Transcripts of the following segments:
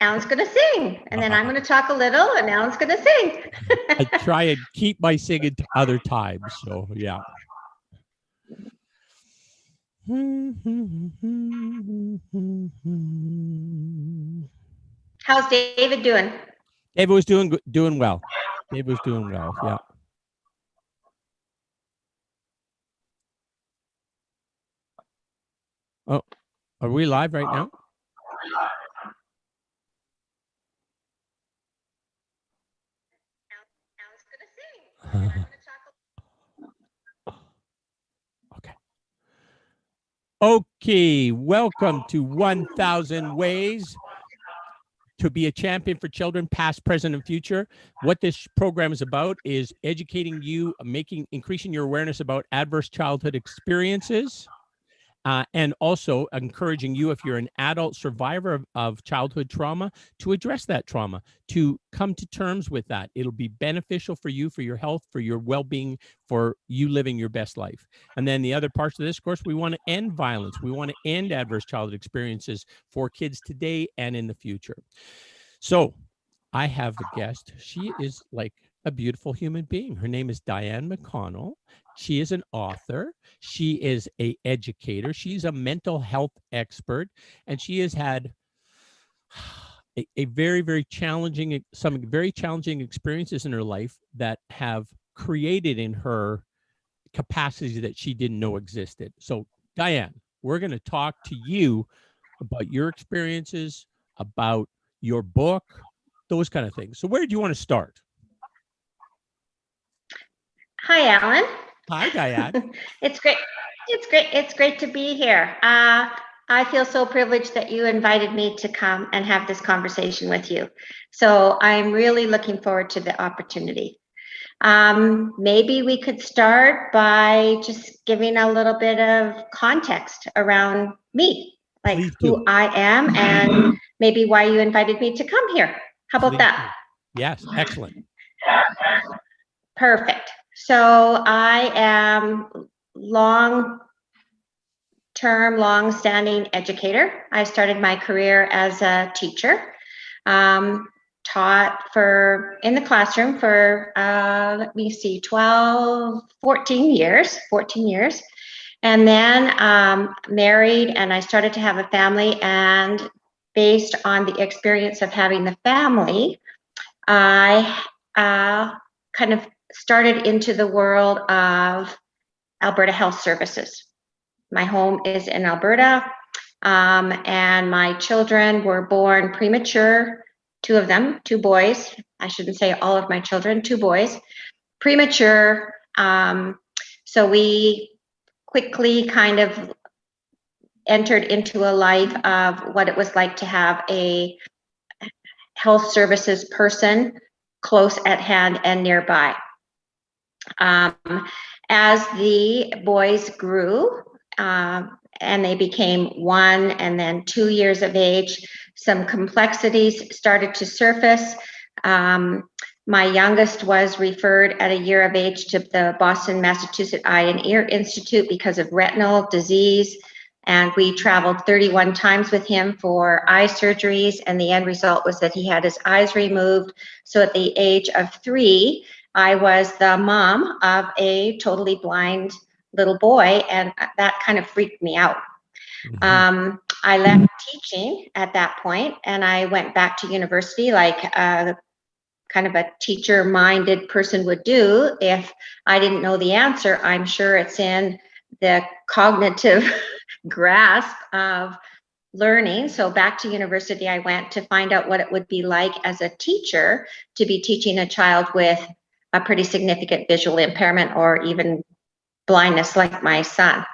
Alan's going to sing, and then I'm going to talk a little, and Alan's going to sing. I try and keep my singing to other times. So, yeah. How's David doing? David was doing well. David was doing well. Yeah. Oh, are we live right now? Okay. Okay. Welcome to 1000 Ways to be a Champion for Children, past, present, and future. What this program is about is educating you, increasing your awareness about adverse childhood experiences, and also encouraging you, if you're an adult survivor of childhood trauma, to address that trauma, to come to terms with that. It'll be beneficial for you, for your health, for your well-being, for you living your best life. And then the other parts of this course, we want to end violence. We want to end adverse childhood experiences for kids today and in the future. So I have a guest. She is like a beautiful human being. Her name is Diane McConnell. She is an author. She is an educator. She's a mental health expert, and she has had a very, very challenging, some very challenging experiences in her life that have created in her capacities that she didn't know existed. So, Diane, we're going to talk to you about your experiences, about your book, those kind of things. So where do you want to start? Hi, Alan. Hi, Diane. It's great. It's great to be here. I feel so privileged that you invited me to come and have this conversation with you. So I'm really looking forward to the opportunity. Maybe we could start by just giving a little bit of context around me, like who I am and maybe why you invited me to come here. How about that? Yes, excellent. Perfect. So I am long-standing educator. I started my career as a teacher, taught in the classroom for, 14 years. And then married, and I started to have a family, and based on the experience of having the family, I kind of started into the world of Alberta Health Services. My home is in Alberta, and my children were born premature, two of them, two boys. I shouldn't say all of my children, two boys, premature. So we quickly kind of entered into a life of what it was like to have a health services person close at hand and nearby. As the boys grew and they became 1 and then 2 years of age, some complexities started to surface. My youngest was referred at a year of age to the Boston, Massachusetts Eye and Ear Institute because of retinal disease. And we traveled 31 times with him for eye surgeries. And the end result was that he had his eyes removed. So at the age of 3, I was the mom of a totally blind little boy, and that kind of freaked me out. I left teaching at that point, and I went back to university like kind of a teacher-minded person would do. If I didn't know the answer, I'm sure it's in the cognitive grasp of learning. So back to university I went to find out what it would be like as a teacher to be teaching a child with a pretty significant visual impairment or even blindness like my son.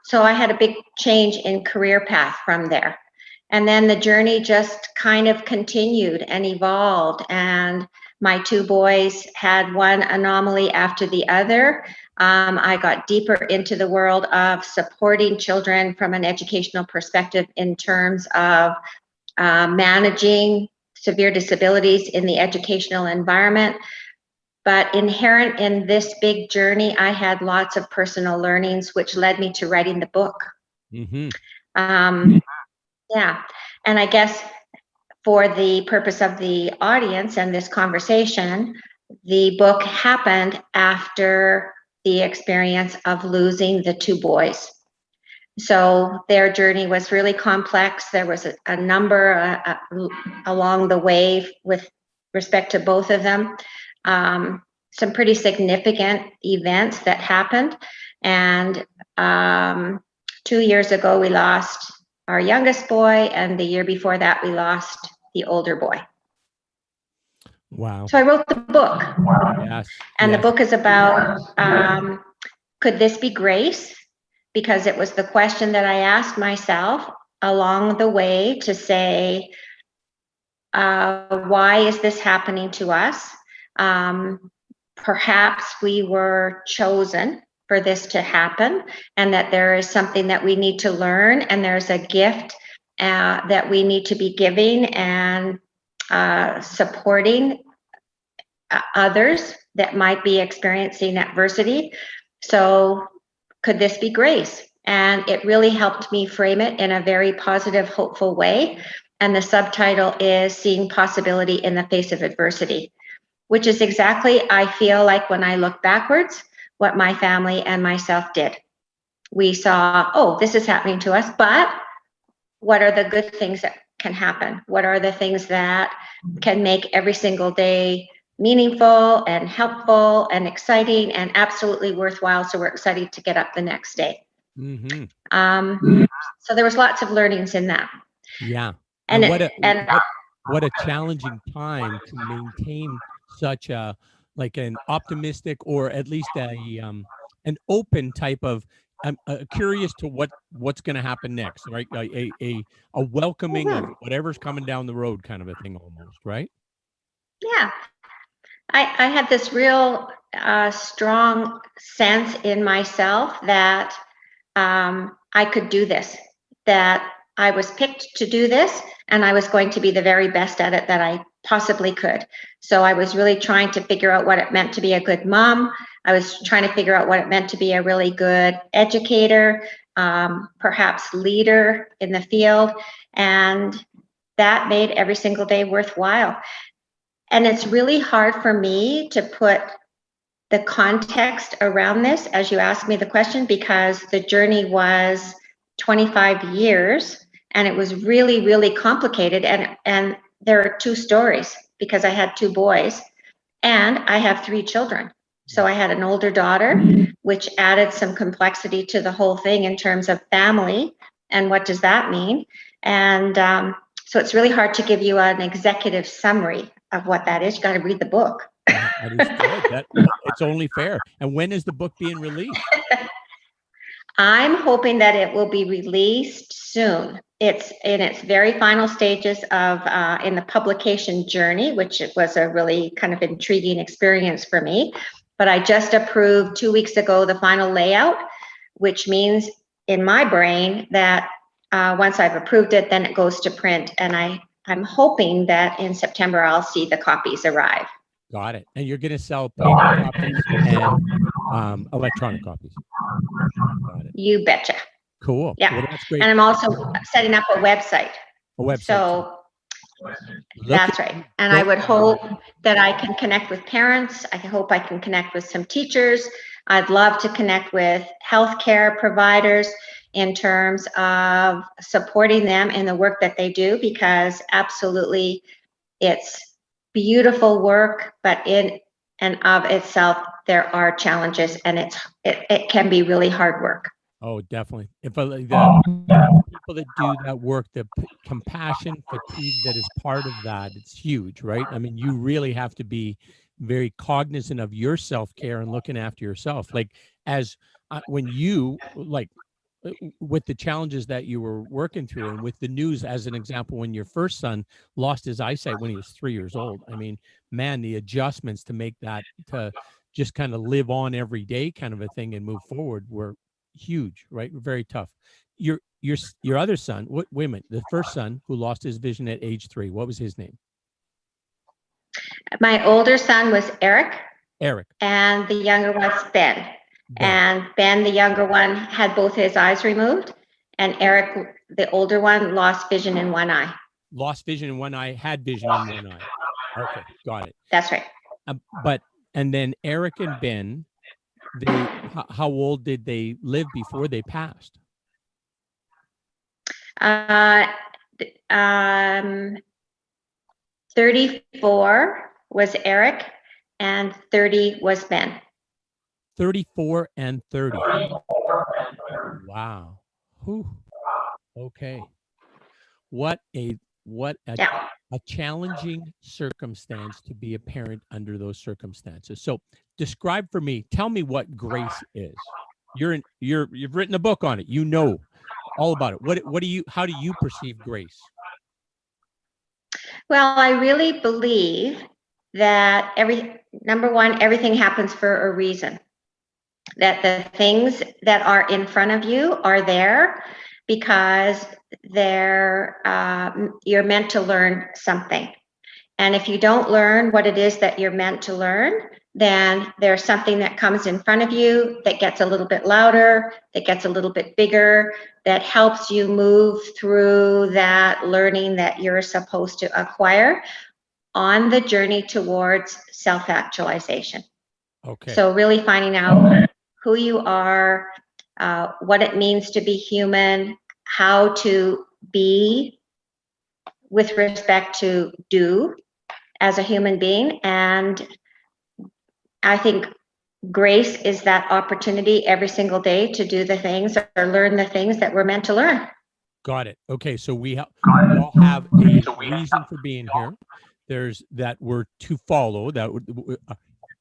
So I had a big change in career path from there. And then the journey just kind of continued and evolved. And my 2 boys had one anomaly after the other. I got deeper into the world of supporting children from an educational perspective in terms of managing severe disabilities in the educational environment. But inherent in this big journey, I had lots of personal learnings, which led me to writing the book. Yeah, and I guess for the purpose of the audience and this conversation, the book happened after the experience of losing the two boys. So their journey was really complex. There was a number along the way with respect to both of them. Some pretty significant events that happened. And 2 years ago, we lost our youngest boy, and the year before that, we lost the older boy. Wow. So I wrote the book. Yes. And yes. the book is about, could this be grace? Because it was the question that I asked myself along the way to say, why is this happening to us? Perhaps we were chosen for this to happen, and that there is something that we need to learn, and there's a gift that we need to be giving and supporting others that might be experiencing adversity. So could this be grace? And it really helped me frame it in a very positive, hopeful way. And the subtitle is Seeing Possibility in the Face of Adversity, which is exactly, I feel like, when I look backwards, what my family and myself did. We saw, oh, this is happening to us, but what are the good things that can happen? What are the things that can make every single day meaningful and helpful and exciting and absolutely worthwhile? So we're excited to get up the next day. Mm-hmm. So there was lots of learnings in that. Yeah. And what a challenging time to maintain such a, like, an optimistic, or at least an open type of, curious to what's going to happen next, right? A welcoming of whatever's coming down the road, kind of a thing, almost, right? Yeah. I had this real strong sense in myself that I could do this, that I was picked to do this, and I was going to be the very best at it that I possibly could. So I was really trying to figure out what it meant to be a good mom. I was trying to figure out what it meant to be a really good educator, perhaps leader in the field, and that made every single day worthwhile. And it's really hard for me to put the context around this as you ask me the question, because the journey was 25 years and it was really, really complicated. And there are two stories, because I had two boys and I have three children. So I had an older daughter, which added some complexity to the whole thing in terms of family and what does that mean. And so it's really hard to give you an executive summary of what that is. You got to read the book. Understood. It's only fair. And when is the book being released? I'm hoping that it will be released soon. It's in its very final stages of in the publication journey, which was a really kind of intriguing experience for me. But I just approved 2 weeks ago the final layout, which means in my brain that once I've approved it, then it goes to print. And I'm hoping that in September I'll see the copies arrive. Got it. And you're going to sell paper copies and electronic copies. Got it. You betcha. Cool. Yeah. Well, that's great. And I'm also setting up a website. A website. So that's right. And I would hope that I can connect with parents. I hope I can connect with some teachers. I'd love to connect with healthcare providers in terms of supporting them in the work that they do, because absolutely it's beautiful work, but in and of itself, there are challenges, and it can be really hard work. Oh, definitely. If the people that do that work, the compassion fatigue that is part of that, it's huge, right? I mean, you really have to be very cognizant of your self-care and looking after yourself. Like, as when you, like, with the challenges that you were working through, and with the news, as an example, when your first son lost his eyesight when he was 3 years old, I mean, man, the adjustments to make that, to just kind of live on every day kind of a thing and move forward, were huge, right? Very tough. Your other son, wait a minute, the first son who lost his vision at age 3, what was his name? My older son was Eric. Eric. And the younger was Ben. And Ben, the younger one, had both his eyes removed, and Eric, the older one, lost vision in one eye. lost vision in one eye, had vision in one eye. Okay, got it. That's right. And then Eric and Ben, how old did they live before they passed? Uh, 34 was Eric and 30 was Ben. 34 and 30. Wow. Whew. Okay. What a Yeah. challenging circumstance to be a parent under those circumstances. So describe for me, tell me what grace is. You've written a book on it. You know all about it. How do you perceive grace? Well, I really believe that number one, everything happens for a reason. That the things that are in front of you are there because you're meant to learn something. And if you don't learn what it is that you're meant to learn, then there's something that comes in front of you that gets a little bit louder, that gets a little bit bigger, that helps you move through that learning that you're supposed to acquire on the journey towards self-actualization. Okay. So really finding out who you are, what it means to be human, how to be with respect to do as a human being. And I think grace is that opportunity every single day to do the things or learn the things that we're meant to learn. Got it. Okay. So we all have a reason for being here. There's that we're to follow, that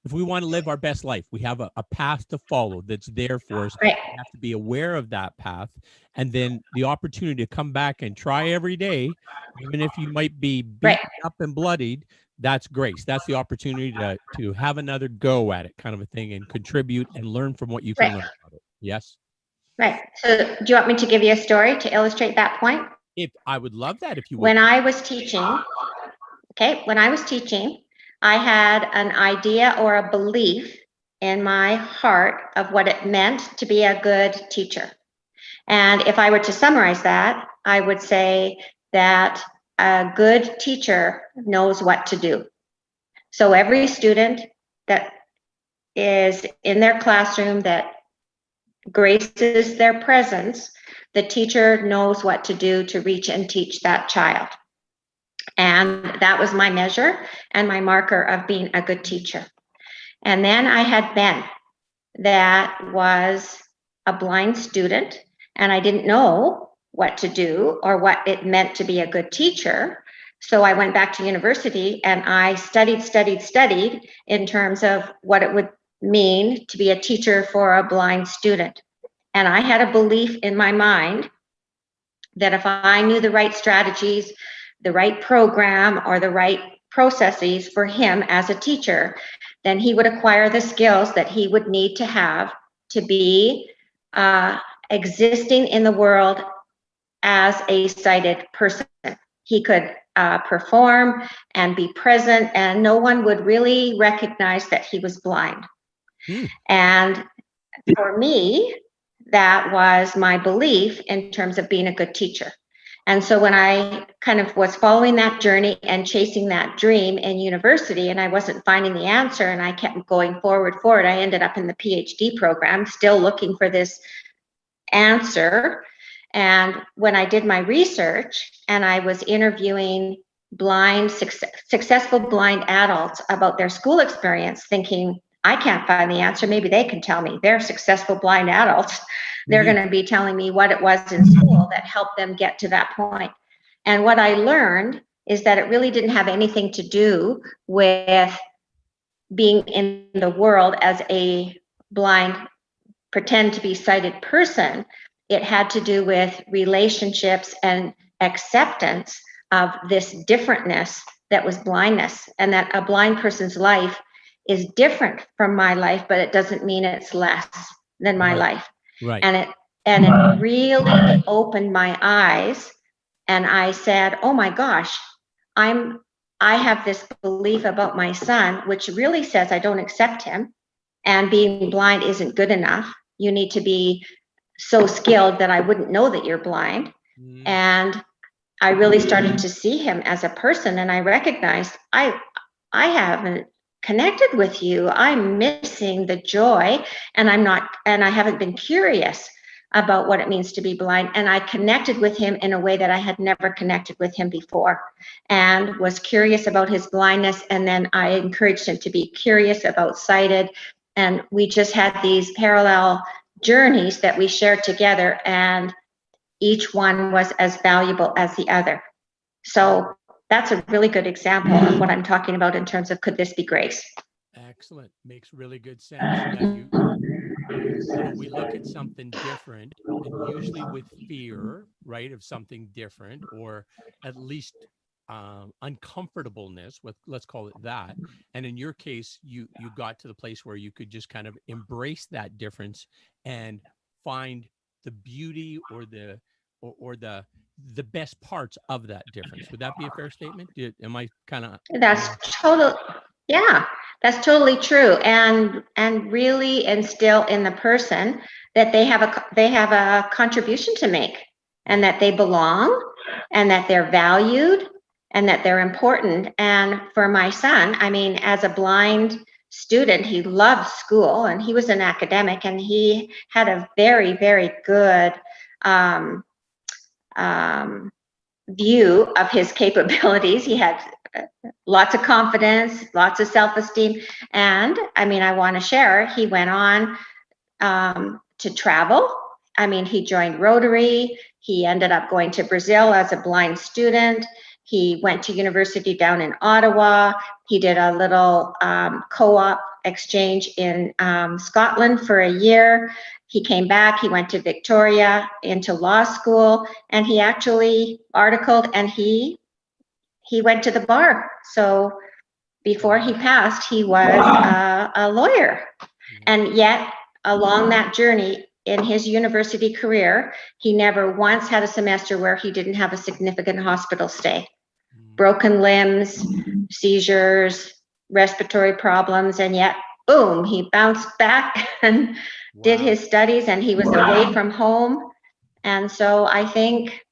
if we want to live our best life, we have a path to follow that's there for us. Right. We have to be aware of that path. And then the opportunity to come back and try every day, even if you might be beaten up and bloodied, that's grace. That's the opportunity to have another go at it, kind of a thing, and contribute and learn from what you can learn about it. Yes? Right. So do you want me to give you a story to illustrate that point? If I would love that, if you would. When I was teaching, I had an idea or a belief in my heart of what it meant to be a good teacher. And if I were to summarize that, I would say that a good teacher knows what to do. So every student that is in their classroom that graces their presence, the teacher knows what to do to reach and teach that child. And that was my measure and my marker of being a good teacher. And then I had Ben, that was a blind student, and I didn't know what to do or what it meant to be a good teacher. So I went back to university and I studied in terms of what it would mean to be a teacher for a blind student. And I had a belief in my mind that if I knew the right strategies, the right program, or the right processes for him as a teacher, then he would acquire the skills that he would need to have to be existing in the world as a sighted person. He could perform and be present, and no one would really recognize that he was blind. And for me, that was my belief in terms of being a good teacher. And so when I kind of was following that journey and chasing that dream in university, and I wasn't finding the answer, and I kept going forward, I ended up in the PhD program, still looking for this answer. And when I did my research and I was interviewing successful blind adults about their school experience, thinking, I can't find the answer, maybe they can tell me. They're successful blind adults. They're going to be telling me what it was in school that helped them get to that point. And what I learned is that it really didn't have anything to do with being in the world as a blind, pretend to be sighted person. It had to do with relationships and acceptance of this differentness that was blindness, and that a blind person's life is different from my life, but it doesn't mean it's less than my life. Right. And it really opened my eyes, and I said, oh my gosh, I have this belief about my son, which really says I don't accept him, and being blind isn't good enough. You need to be so skilled that I wouldn't know that you're blind. And I really started to see him as a person, and I recognized I haven't connected with you. I'm missing the joy, and I haven't been curious about what it means to be blind. And I connected with him in a way that I had never connected with him before, and was curious about his blindness. And then I encouraged him to be curious about sighted. And we just had these parallel journeys that we shared together, and each one was as valuable as the other. So that's a really good example of what I'm talking about in terms of could this be grace? Excellent. Makes really good sense. Yeah, we look at something different, and usually with fear, right, of something different, or at least uncomfortableness with, let's call it that. And in your case, you got to the place where you could just kind of embrace that difference and find the beauty or the best parts of that difference. Would that be a fair statement? Am I kind of? That's total, yeah, that's totally true. And really instill in the person that they have a contribution to make, and that they belong, and that they're valued, and that they're important. And for my son, I mean, as a blind student, he loved school, and he was an academic, and he had a very, very good view of his capabilities. He had lots of confidence, lots of self-esteem. And I mean, I want to share, he went on to travel. I mean, he joined Rotary. He ended up going to Brazil as a blind student. He went to university down in Ottawa. He did a little co-op exchange in Scotland for a year. He came back, he went to Victoria into law school, and he actually articled, and he went to the bar. So before he passed, he was a lawyer. And yet, along that journey in his university career, he never once had a semester where he didn't have a significant hospital stay. Broken limbs, seizures, respiratory problems, and yet, boom, he bounced back and did his studies, and he was away from home. And so I think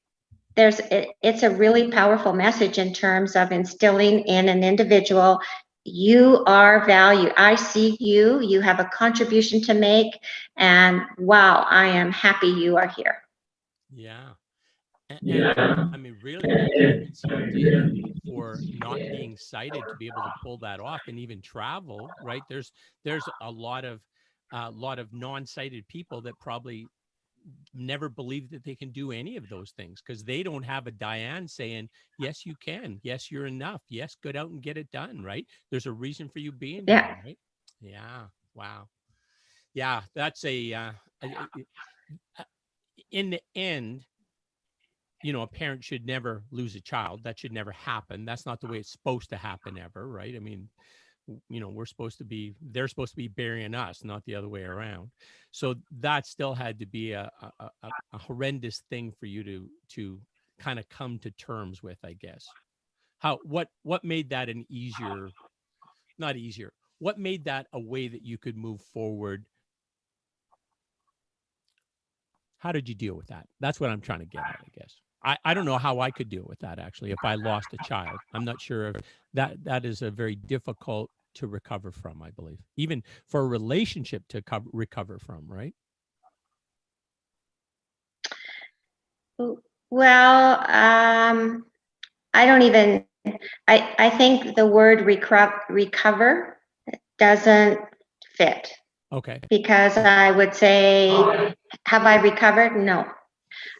it's a really powerful message in terms of instilling in an individual, you are valued. I see you, you have a contribution to make, and wow, I am happy you are here. Yeah. And I mean, really, the achievements he did for not being sighted to be able to pull that off and even travel, right? There's a lot of non-sighted people that probably never believe that they can do any of those things because they don't have a Diane saying, yes, you can. Yes, you're enough. Yes, get out and get it done, right? There's a reason for you being here, right? Yeah. Wow. Yeah, that's in the end, a parent should never lose a child. That should never happen. That's not the way it's supposed to happen ever, right? I mean, they're supposed to be burying us, not the other way around. So that still had to be a horrendous thing for you to kind of come to terms with, I guess. What made that not easier? What made that a way that you could move forward? How did you deal with that? That's what I'm trying to get at, I guess. I don't know how I could deal with that, actually, if I lost a child. I'm not sure if that is a very difficult to recover from, I believe, even for a relationship to recover from, right? Well, I think the word recover doesn't fit. Okay. Because I would say, have I recovered? No.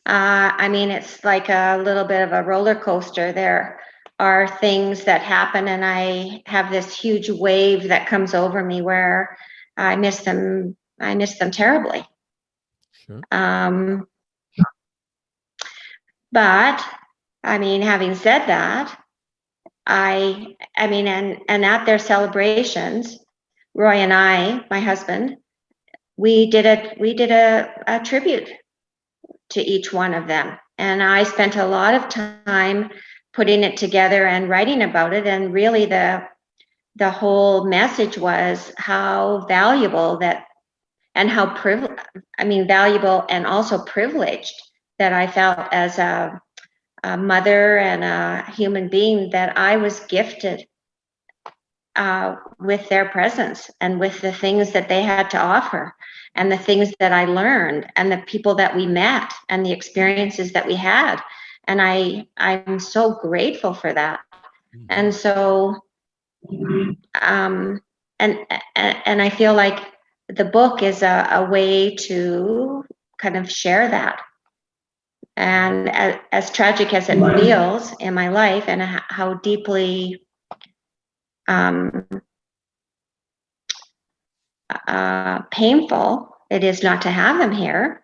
I mean, it's like a little bit of a roller coaster. There are things that happen, and I have this huge wave that comes over me where I miss them terribly. Sure. But I mean, having said that, I mean, and at their celebrations, Roy and I, my husband, we did a tribute to each one of them. And I spent a lot of time putting it together and writing about it. And really the whole message was how valuable and how valuable and also privileged that I felt as a mother and a human being, that I was gifted with their presence and with the things that they had to offer and the things that I learned and the people that we met and the experiences that we had. And I'm so grateful for that. Mhm. And so, and I feel like the book is a way to kind of share that. And as tragic as it feels in my life, and how deeply painful it is not to have them here,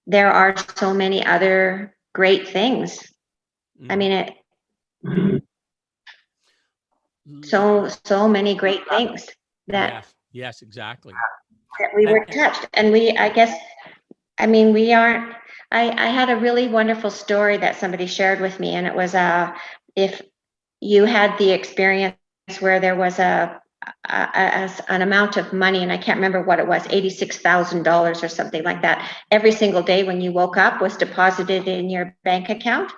there are so many other great things. I mean, so many great things that Yes, exactly. that we were touched. And I guess, I mean, we aren't. I had a really wonderful story that somebody shared with me, and it was if you had the experience where there was an amount of money, and I can't remember what it was, $86,000 or something like that, every single day when you woke up was deposited in your bank account,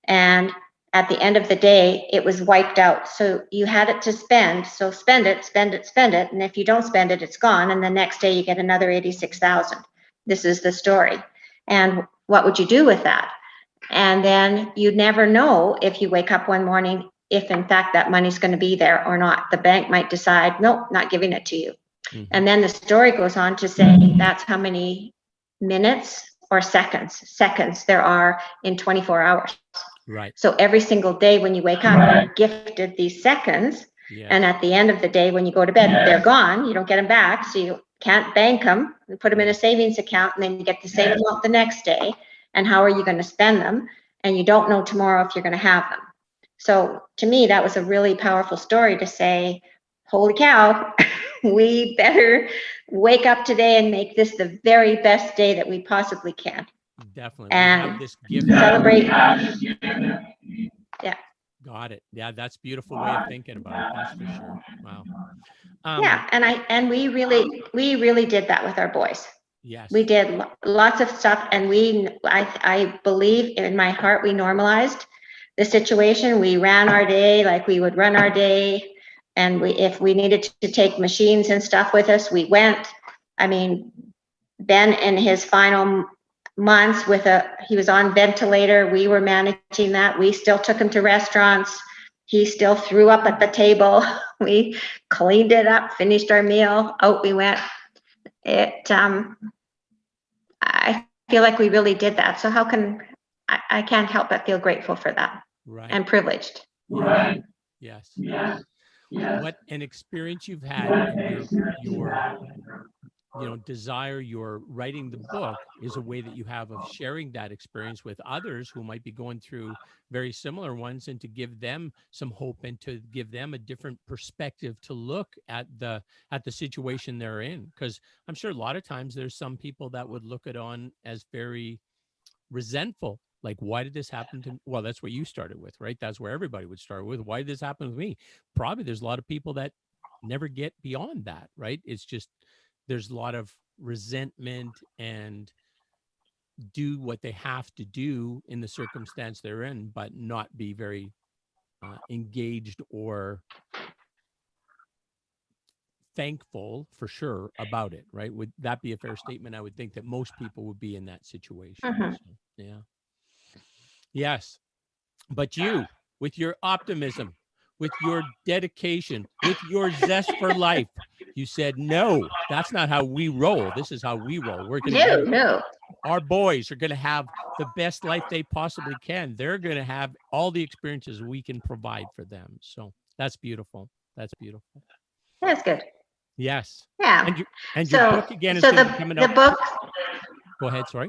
and at the end of the day it was wiped out. So you had it to spend, so spend it, and if you don't spend it, it's gone, and the next day you get another 86,000. This is the story. And what would you do with that? And then you never know, if you wake up one morning, if in fact that money's going to be there or not. The bank might decide, nope, not giving it to you. Mhm. And then the story goes on to say that's how many minutes or seconds there are in 24 hours. Right. So every single day when you wake up, you're gifted these seconds. Yes. And at the end of the day, when you go to bed, they're gone. You don't get them back. So you can't bank them and put them in a savings account, and then you get the same amount the next day. And how are you going to spend them? And you don't know tomorrow if you're going to have them. So to me, that was a really powerful story to say, holy cow, we better wake up today and make this the very best day that we possibly can. Definitely. And we have this gift. Celebrate. Yeah. Got it. Yeah, that's a beautiful way of thinking about it. That's for sure. Wow. Yeah, and we really did that with our boys. Yes. We did lots of stuff, and I believe in my heart we normalized the situation. We ran our day like we would run our day, and if we needed to take machines and stuff with us, we went. I mean, Ben in his final months he was on ventilator. We were managing that. We still took him to restaurants. He still threw up at the table. We cleaned it up, finished our meal, out we went. I feel like we really did that. So I can't help but feel grateful for that. Right. And privileged. Right. Yes. What an experience you've had, and your desire, your writing the book is a way that you have of sharing that experience with others who might be going through very similar ones, and to give them some hope and to give them a different perspective to look at the situation they're in. Because I'm sure a lot of times there's some people that would look at on as very resentful. Like, why did this happen to me? Well, that's what you started with, right? That's where everybody would start with. Why did this happen with me? Probably there's a lot of people that never get beyond that, right? It's just, there's a lot of resentment and do what they have to do in the circumstance they're in, but not be very engaged or thankful, for sure, about it, right? Would that be a fair statement? I would think that most people would be in that situation. Mhm. So, yeah. Yes. But you, with your optimism, with your dedication, with your zest for life, you said, no, that's not how we roll. This is how we roll. We're going to No. our boys are going to have the best life they possibly can. They're going to have all the experiences we can provide for them. So that's beautiful. That's beautiful. That's good. Yes. Yeah. And your book again is going to be coming out. The book. Go ahead. Sorry.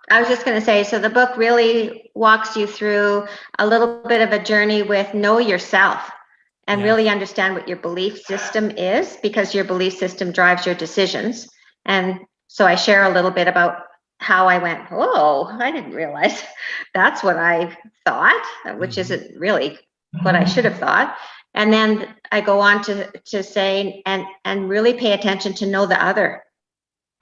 I was just going to say, so the book really walks you through a little bit of a journey with know yourself and really understand what your belief system is, because your belief system drives your decisions. And so I share a little bit about how I went, oh, I didn't realize that's what I thought, which isn't really what I should have thought. And then I go on to say, and really pay attention to know the other.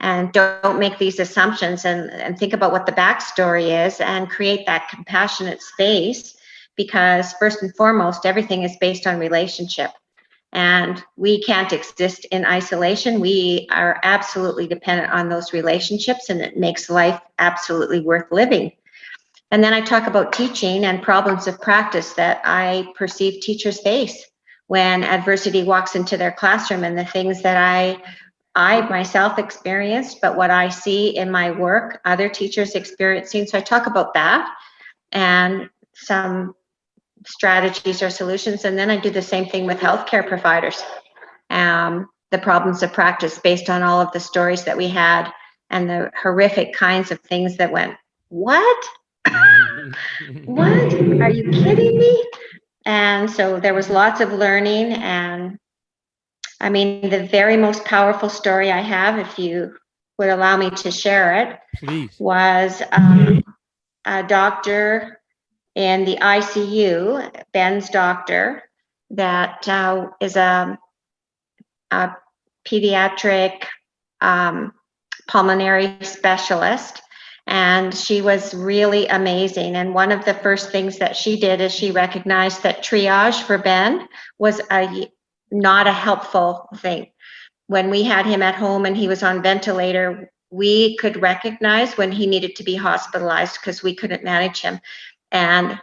and don't make these assumptions, and think about what the backstory is and create that compassionate space, because first and foremost, everything is based on relationship. And we can't exist in isolation. We are absolutely dependent on those relationships, and it makes life absolutely worth living. And then I talk about teaching and problems of practice that I perceive teachers face when adversity walks into their classroom, and the things that I myself experienced, but what I see in my work, other teachers experiencing. So I talk about that and some strategies or solutions. And then I do the same thing with healthcare providers. The problems of practice based on all of the stories that we had and the horrific kinds of things that went, what? What? Are you kidding me? And so there was lots of learning. And I mean, the very most powerful story I have, if you would allow me to share it, Please. was a doctor in the ICU, Ben's doctor, that is a pediatric pulmonary specialist. And she was really amazing. And one of the first things that she did is she recognized that triage for Ben was not a helpful thing. When we had him at home and he was on ventilator, we could recognize when he needed to be hospitalized because we couldn't manage him. And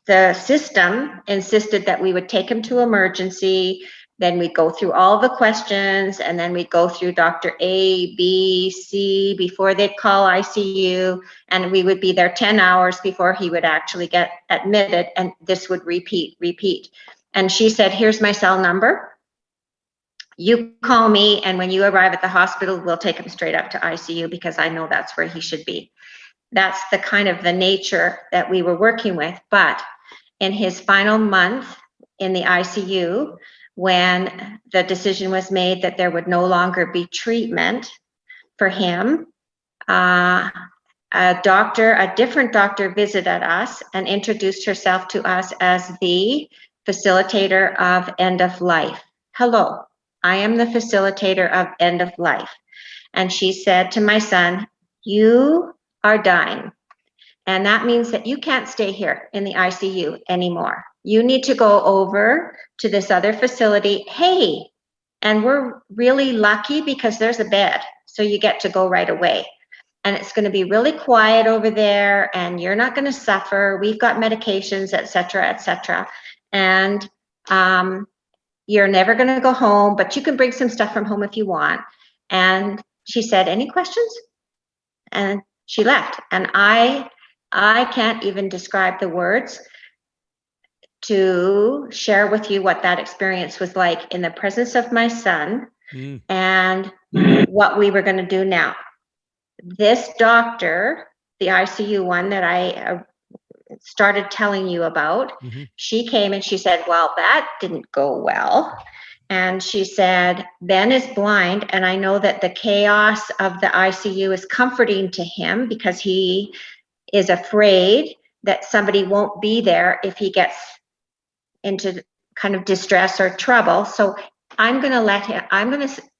the system insisted that we would take him to emergency, then we'd go through all the questions, and then we'd go through Dr. A, B, C before they'd call ICU, and we would be there 10 hours before he would actually get admitted, and this would repeat. And she said, here's my cell number. You call me, and when you arrive at the hospital, we'll take him straight up to ICU because I know that's where he should be. That's the kind of the nature that we were working with. But in his final month in the ICU, when the decision was made that there would no longer be treatment for him, a different doctor visited us and introduced herself to us as the facilitator of end of life. Hello, I am the facilitator of end of life. And she said to my son, you are dying. And that means that you can't stay here in the ICU anymore. You need to go over to this other facility. Hey, and we're really lucky because there's a bed. So you get to go right away. And it's going to be really quiet over there, and you're not going to suffer. We've got medications, et cetera, et cetera. And you're never going to go home, but you can bring some stuff from home if you want. And she said, any questions? And she left. And I can't even describe the words to share with you what that experience was like in the presence of my son and what we were going to do now. This doctor, the ICU one that I started telling you about, she came and she said, well, that didn't go well. And she said, Ben is blind, and I know that the chaos of the ICU is comforting to him because he is afraid that somebody won't be there if he gets into kind of distress or trouble. So I'm going to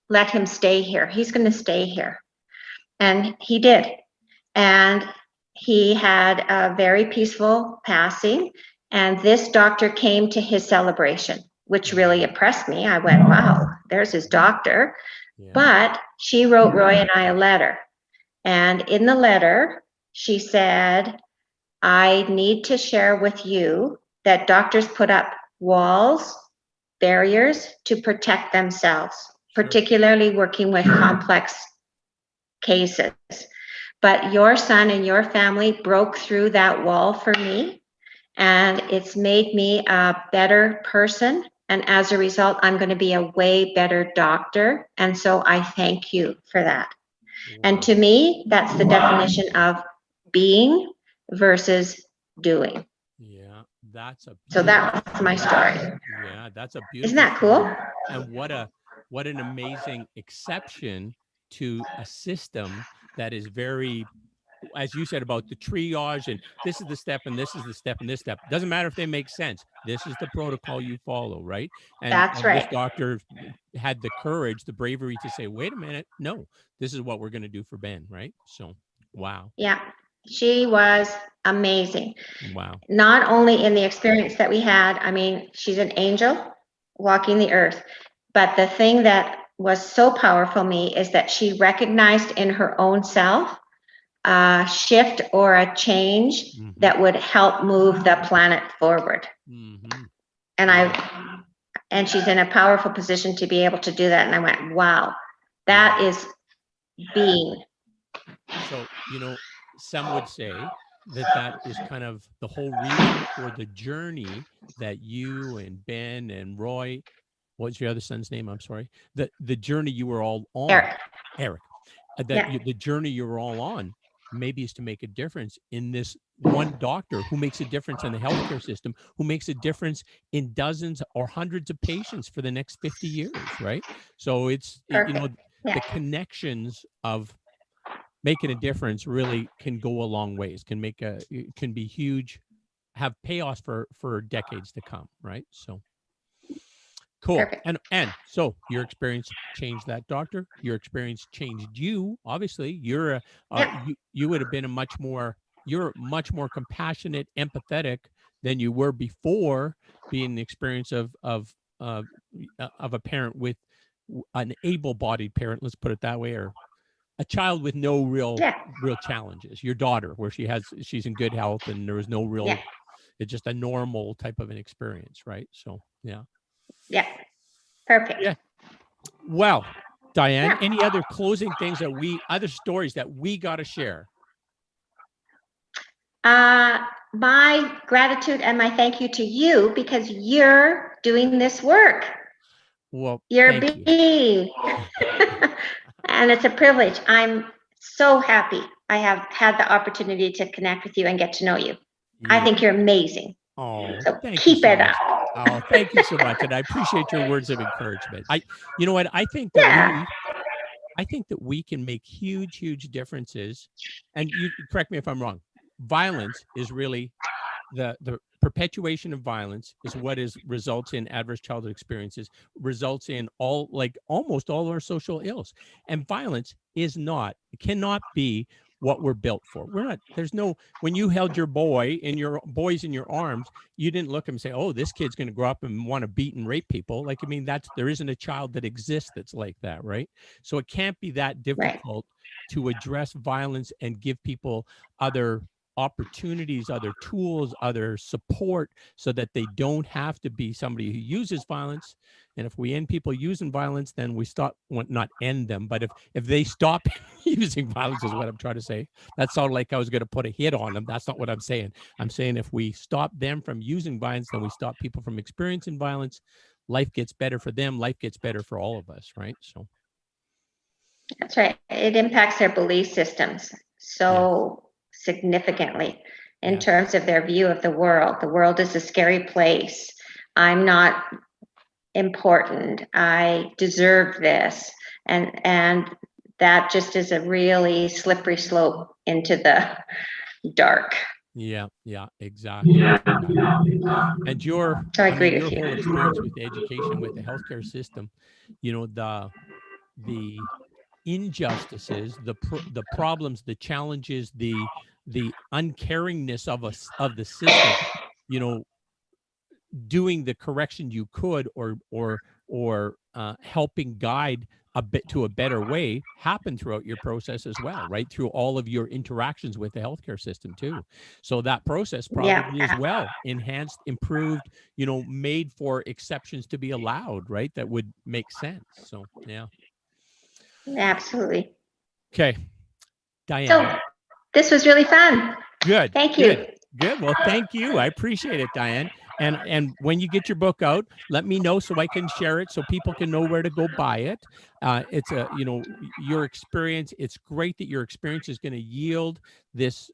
let him stay here. He's going to stay here. And he did. And he had a very peaceful passing. And this doctor came to his celebration, which really impressed me. I went, wow, there's his doctor. Yeah. But she wrote Roy and I a letter. And in the letter, she said, I need to share with you that doctors put up walls, barriers to protect themselves, particularly working with complex cases. But your son and your family broke through that wall for me, and it's made me a better person. And as a result, I'm going to be a way better doctor. And so I thank you for that. Wow. And to me, that's the definition of being versus doing. Yeah, that's a so that was my story. Yeah, that's a beautiful. Isn't that cool? Story. And what an amazing exception to a system that is very as you said about the triage, and this is the step, and this is the step, and this step. Doesn't matter if they make sense. This is the protocol you follow, right? That's And this right. doctor had the courage, the bravery to say, wait a minute, no, this is what we're going to do for Ben, right? So, wow. Yeah, she was amazing. Wow. Not only in the experience that we had, I mean, she's an angel walking the earth. But the thing that was so powerful me is that she recognized in her own self a shift or a change that would help move the planet forward. And and she's in a powerful position to be able to do that. And I went, wow, that is being. So, some would say that is kind of the whole reason for the journey that you and Ben and Roy, what's your other son's name? I'm sorry. The journey you were all on. Eric. The journey you were all on maybe is to make a difference in this one doctor who makes a difference in the healthcare system, who makes a difference in dozens or hundreds of patients for the next 50 years, right? So it's, the connections of making a difference really can go a long ways, can be huge, have payoffs for decades to come, right? So cool. Perfect. And so your experience changed that doctor. Your experience changed you. Obviously, you would have been you're much more compassionate, empathetic than you were before being the experience of a parent with an able-bodied parent. Let's put it that way, or a child with no real challenges. Your daughter, where she's in good health and there was no real. It's just a normal type of an experience, right? So yeah. Perfect. Yeah. Well, Diane, any other closing things other stories that we got to share? My gratitude and my thank you to you, because you're doing this work. Well, you're being. And it's a privilege. I'm so happy I have had the opportunity to connect with you and get to know you. I think you're amazing. Oh, so thank keep you so it much. up. Oh, thank you so much. And I appreciate your words of encouragement. You know what? I think that we can make huge, huge differences. And you correct me if I'm wrong. Violence is really the perpetuation of violence is what results in adverse childhood experiences, results in almost all our social ills. And violence cannot be what we're built for. When you held your boys in your arms, you didn't look at them and say, oh, this kid's going to grow up and want to beat and rape people. There isn't a child that exists that's like that, right? So it can't be that difficult to address violence and give people other opportunities, other tools, other support, so that they don't have to be somebody who uses violence. And if we end people using violence, then we not end them, but if they stop using violence is what I'm trying to say. That sounded like I was going to put a hit on them. That's not what I'm saying. I'm saying if we stop them from using violence, then we stop people from experiencing violence. Life gets better for them. Life gets better for all of us, right? So that's right. It impacts their belief systems so significantly in terms of their view of the world. The world is a scary place. I'm not important. I deserve this. And that just is a really slippery slope into the dark. Yeah, exactly. And your whole experience with education, with the healthcare system, the injustices, the problems, the challenges, the uncaringness of the system, doing the correction you could, or helping guide a bit to a better way happen throughout your process as well, right? Through all of your interactions with the healthcare system too. So that process probably as well enhanced, improved, made for exceptions to be allowed, right? That would make sense. So yeah. Absolutely. Okay. Diane. So this was really fun. Good. Thank you. Good. Well, thank you. I appreciate it, Diane. And when you get your book out, let me know so I can share it so people can know where to go buy it. It's your experience. It's great that your experience is going to yield this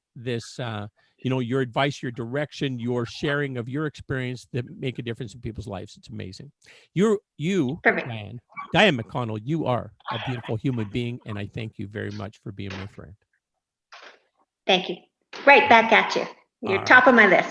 your advice, your direction, your sharing of your experience that make a difference in people's lives. It's amazing. Diane McConnell, you are a beautiful human being, and I thank you very much for being my friend. Thank you. Right back at you. You're All top of my list.